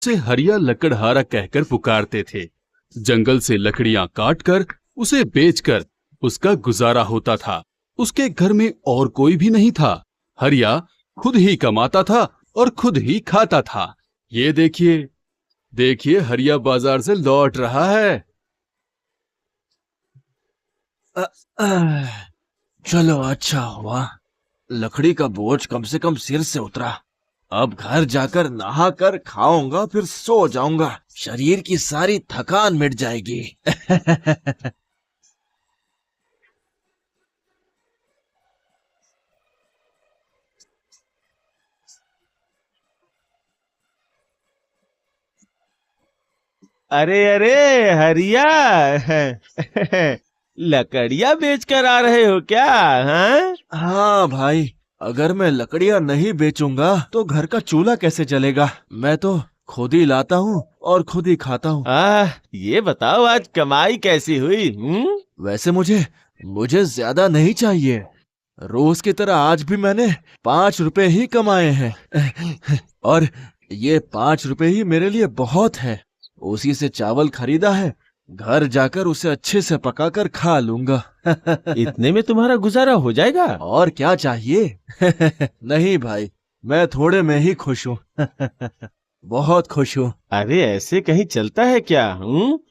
उसे हरिया लकड़हारा कहकर पुकारते थे। जंगल से लकड़ियां काटकर उसे बेचकर उसका गुजारा होता था। उसके घर में और कोई भी नहीं था। हरिया खुद ही कमाता था और खुद ही खाता था। ये देखिए, देखिए हरिया बाजार से लौट रहा है। अ, अ, चलो अच्छा हुआ, लकड़ी का बोझ कम से कम सिर से उतरा। अब घर जाकर नहाकर खाऊंगा, फिर सो जाऊंगा। शरीर की सारी थकान मिट जाएगी। अरे अरे हरिया, लकड़ियां बेच कर आ रहे हो क्या? हाँ? हाँ भाई, अगर मैं लकड़ियां नहीं बेचूंगा तो घर का चूल्हा कैसे जलेगा। मैं तो खुद ही लाता हूँ और खुद ही खाता हूँ। ये बताओ आज कमाई कैसी हुई? वैसे मुझे मुझे ज्यादा नहीं चाहिए। रोज की तरह आज भी मैंने 5 रुपए ही कमाए हैं। और ये 5 रुपए ही मेरे लिए बहुत है। उसी से चावल खरीदा है, घर जाकर उसे अच्छे से पकाकर खा लूंगा। इतने में तुम्हारा गुजारा हो जाएगा? और क्या चाहिए। नहीं भाई, मैं थोड़े में ही खुश हूँ। बहुत खुश हूँ। अरे ऐसे कहीं चलता है क्या?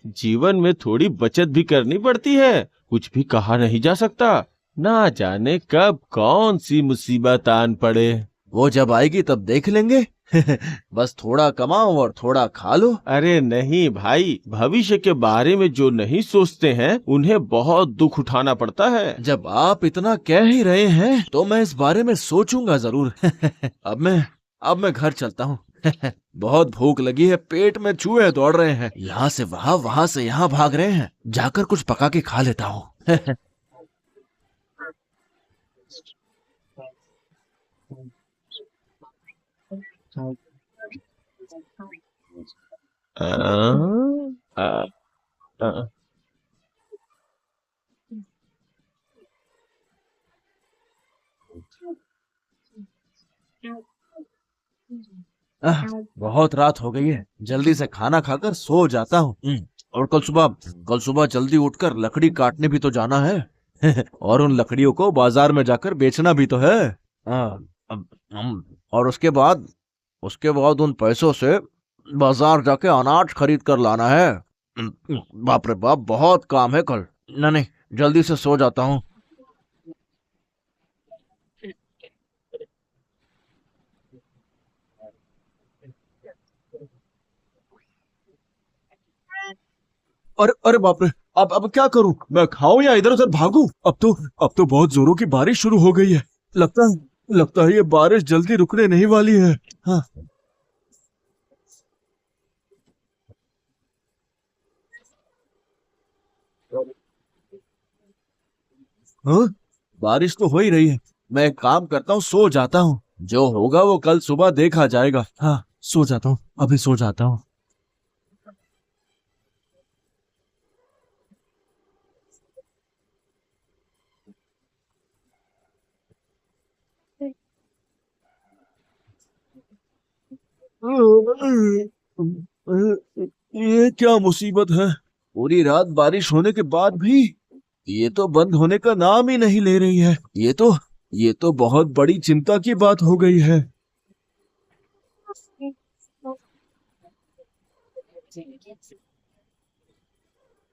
जीवन में थोड़ी बचत भी करनी पड़ती है। कुछ भी कहा नहीं जा सकता। ना जाने कब कौन सी मुसीबत आन पड़े। वो जब आएगी तब देख लेंगे। बस थोड़ा कमाओ और थोड़ा खा लो। अरे नहीं भाई, भविष्य के बारे में जो नहीं सोचते हैं उन्हें बहुत दुख उठाना पड़ता है। जब आप इतना कह ही रहे हैं तो मैं इस बारे में सोचूंगा जरूर। अब मैं घर चलता हूँ। बहुत भूख लगी है, पेट में चूहे दौड़ रहे हैं, यहाँ से वहाँ वहाँ से यहाँ भाग रहे हैं। जाकर कुछ पका के खा लेता हूँ। आ, आ, आ, बहुत रात हो गई है, जल्दी से खाना खाकर सो जाता हूँ। और कल सुबह जल्दी उठकर लकड़ी काटने भी तो जाना है। और उन लकड़ियों को बाजार में जाकर बेचना भी तो है। और उसके बाद उन पैसों से बाजार जाके अनाज खरीद कर लाना है। बाप रे बाप, बहुत काम है कल। नहीं नहीं, जल्दी से सो जाता हूँ। अरे अरे बाप रे, अब क्या करूं? मैं खाऊं या इधर उधर भागूं? अब तो बहुत जोरों की बारिश शुरू हो गई है। लगता है ये बारिश जल्दी रुकने नहीं वाली है। हाँ। हाँ, बारिश तो हो ही रही है। मैं एक काम करता हूँ, सो जाता हूँ। जो होगा वो कल सुबह देखा जाएगा। हाँ, सो जाता हूँ, अभी सो जाता हूँ। ये क्या मुसीबत है? पूरी रात बारिश होने के बाद भी ये तो बंद होने का नाम ही नहीं ले रही है। ये तो बहुत बड़ी चिंता की बात हो गई है।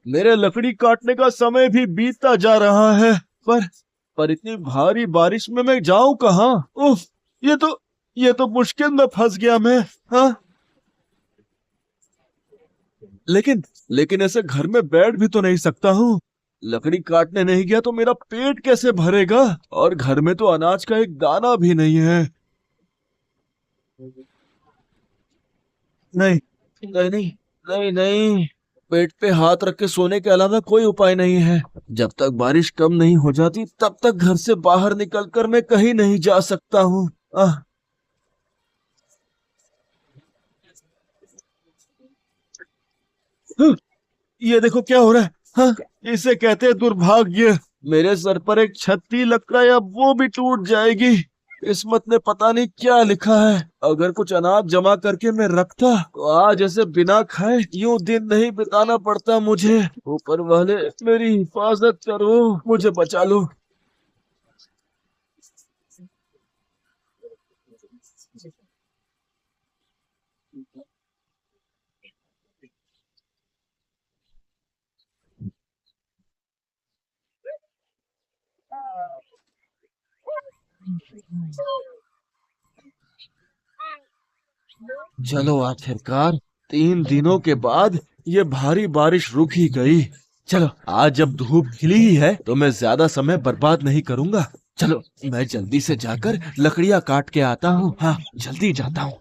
मेरे लकड़ी काटने का समय भी बीतता जा रहा है। पर पर इतनी भारी बारिश में मैं जाऊं कहाँ? उफ, ये तो मुश्किल में फंस गया मैं। हाँ, लेकिन ऐसे घर में बैठ भी तो नहीं सकता हूँ। लकड़ी काटने नहीं गया तो मेरा पेट कैसे भरेगा? और घर में तो अनाज का एक दाना भी नहीं है। नहीं नहीं नहीं नहीं नहीं, पेट पे हाथ रख के सोने के अलावा कोई उपाय नहीं है। जब तक बारिश कम नहीं हो जाती तब तक घर से बाहर निकलकर मैं कहीं नहीं जा सकता हूँ। ये देखो क्या हो रहा है। हाँ, इसे कहते हैं दुर्भाग्य। मेरे सर पर एक छतरी लग रहा है, अब वो भी टूट जाएगी। किस्मत ने पता नहीं क्या लिखा है। अगर कुछ अनाज जमा करके मैं रखता तो आज ऐसे बिना खाए यूं दिन नहीं बिताना पड़ता मुझे। ऊपर वाले मेरी हिफाजत करो, मुझे बचा लो। चलो आखिरकार 3 दिनों के बाद ये भारी बारिश रुक ही गई। चलो आज जब धूप खिली ही है तो मैं ज्यादा समय बर्बाद नहीं करूंगा। चलो मैं जल्दी से जाकर लकड़ियां काट के आता हूँ। हाँ जल्दी जाता हूँ।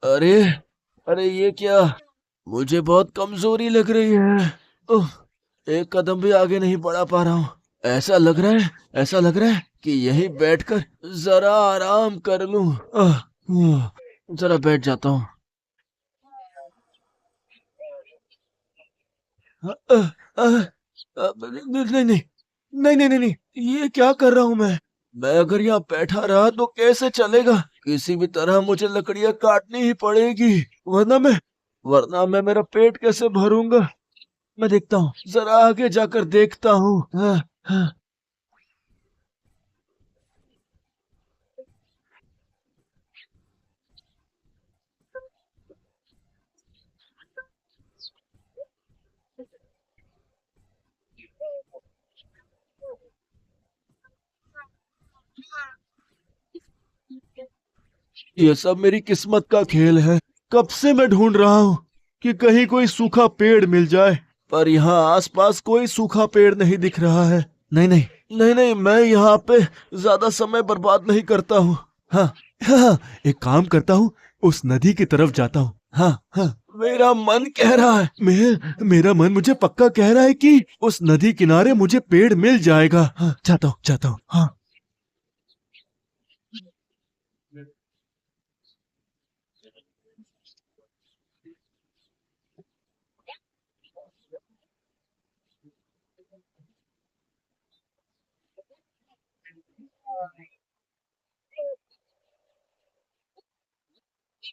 अरे अरे ये क्या, मुझे बहुत कमजोरी लग रही है। उह, एक कदम भी आगे नहीं बढ़ा पा रहा हूँ। ऐसा लग रहा है कि यहीं बैठकर जरा आराम कर लूं। जरा बैठ जाता हूँ। नहीं नहीं नहीं नहीं नहीं नहीं नहीं, ये क्या कर रहा हूँ मैं अगर यहाँ बैठा रहा तो कैसे चलेगा। किसी भी तरह मुझे लकड़ियां काटनी ही पड़ेगी, वरना मैं मेरा पेट कैसे भरूंगा। मैं देखता हूँ, जरा आगे जाकर देखता हूँ। हाँ, हाँ। ये सब मेरी किस्मत का खेल है। कब से मैं ढूंढ रहा हूँ कि कहीं कोई सूखा पेड़ मिल जाए, पर यहाँ आसपास कोई सूखा पेड़ नहीं दिख रहा है। नहीं नहीं नहीं नहीं, मैं यहाँ पे ज्यादा समय बर्बाद नहीं करता हूँ। हाँ हाँ, एक काम करता हूँ, उस नदी की तरफ जाता हूँ। हाँ हाँ, मेरा मन कह रहा है, मेरा मन मुझे पक्का कह रहा है कि उस नदी किनारे मुझे पेड़ मिल जाएगा। हाँ, जाता हूँ। हाँ।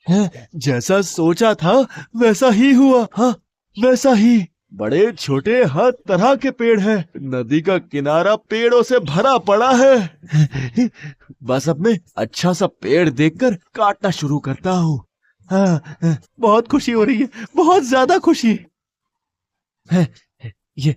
है, जैसा सोचा था वैसा ही हुआ। हाँ, वैसा ही। बड़े छोटे हर तरह के पेड़ हैं। नदी का किनारा पेड़ों से भरा पड़ा है। बस अब मैं अच्छा सा पेड़ देखकर काटना शुरू करता हूँ। हाँ, बहुत खुशी हो रही है, बहुत ज्यादा खुशी है। ये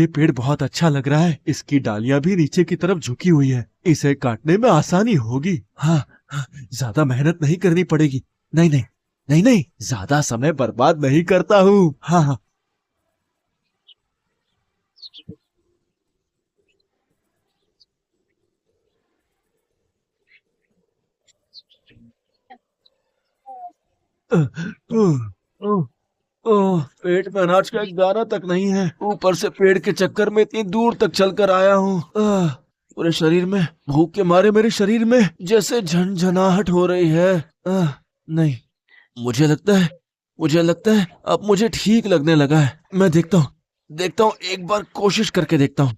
पेड़ बहुत अच्छा लग रहा है। इसकी डालियां भी नीचे की तरफ झुकी हुई है। इसे काटने में आसानी होगी। हाँ, हाँ, ज्यादा मेहनत नहीं करनी पड़ेगी। नहीं नहीं नहीं नहीं, ज्यादा समय बर्बाद नहीं करता हूँ। हाँ हाँ। पेट में अनाज का एक दाना तक नहीं है। ऊपर से पेड़ के चक्कर में इतनी दूर तक चलकर आया हूँ। पूरे शरीर में भूख के मारे मेरे शरीर में जैसे झनझनाहट हो रही है। नहीं, मुझे लगता है अब मुझे ठीक लगने लगा है। मैं देखता हूँ एक बार कोशिश करके देखता हूँ।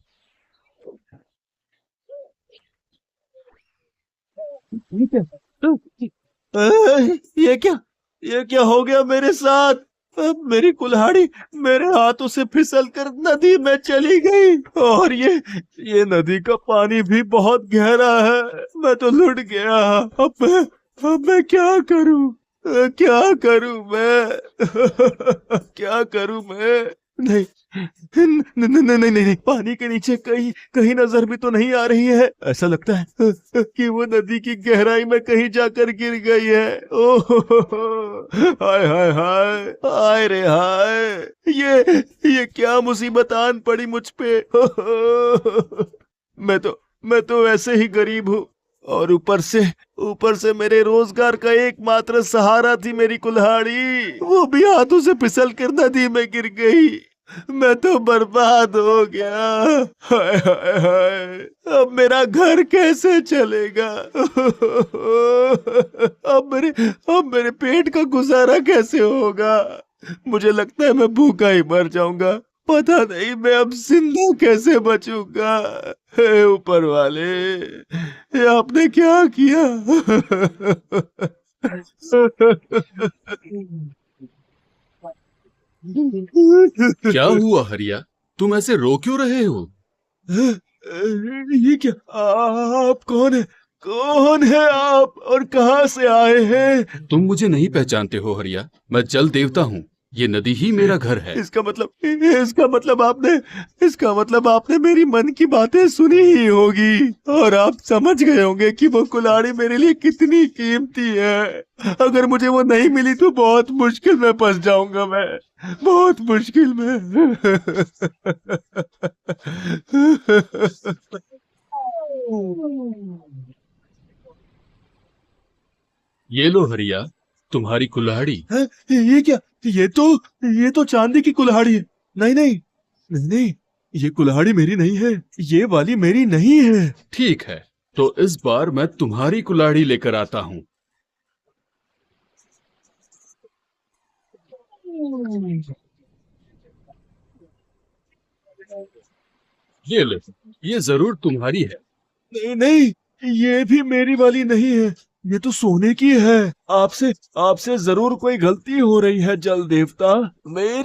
ठीक है। ये क्या, ये क्या हो गया मेरे साथ। अब मेरी कुल्हाड़ी मेरे हाथों से फिसलकर नदी में चली गई, और ये नदी का पानी भी बहुत गहरा है। मैं तो लुट गया। अब मैं क्या करूं, क्या करूं मैं। क्या करूं मैं। नहीं नहीं नहीं, पानी के नीचे कहीं कहीं नजर भी तो नहीं आ रही है। ऐसा लगता है कि वो नदी की गहराई में कहीं जाकर गिर गई है। ओह, हाय हाय हाय, हाय रे हाय, ये क्या मुसीबत आन पड़ी मुझ पे। मैं तो वैसे ही गरीब हूँ, और ऊपर से मेरे रोजगार का एकमात्र सहारा थी मेरी कुल्हाड़ी, वो भी हाथों से फिसल कर नदी में गिर गई। मैं तो बर्बाद हो गया। हाय हाय हाय, अब मेरा घर कैसे चलेगा? अब मेरे पेट का गुजारा कैसे होगा? मुझे लगता है मैं भूखा ही मर जाऊंगा। पता नहीं मैं अब जिंदा कैसे बचूंगा। हे ऊपर वाले, ये आपने क्या किया? क्या हुआ हरिया? तुम ऐसे रो क्यों रहे हो? ये क्या? आप कौन है? कौन है आप और कहाँ से आए हैं? तुम मुझे नहीं पहचानते हो हरिया? मैं जल देवता हूँ। ये नदी ही मेरा घर है। इसका मतलब आपने मेरी मन की बातें सुनी ही होगी, और आप समझ गए होंगे कि वो कुल्हाड़ी मेरे लिए कितनी कीमती है। अगर मुझे वो नहीं मिली तो बहुत मुश्किल में फंस जाऊंगा मैं, बहुत मुश्किल में। ये लो हरिया, तुम्हारी कुल्हाड़ी। हैं? ये क्या? ये तो चांदी की कुल्हाड़ी है। नहीं नहीं नहीं नहीं, ये कुल्हाड़ी मेरी नहीं है, ये वाली मेरी नहीं है। ठीक है, तो इस बार मैं तुम्हारी कुल्हाड़ी लेकर आता हूँ। ये ले, ये जरूर तुम्हारी है। नहीं नहीं, ये भी मेरी वाली नहीं है, ये तो सोने की है। आपसे आपसे जरूर कोई गलती हो रही है जल देवता। मेरी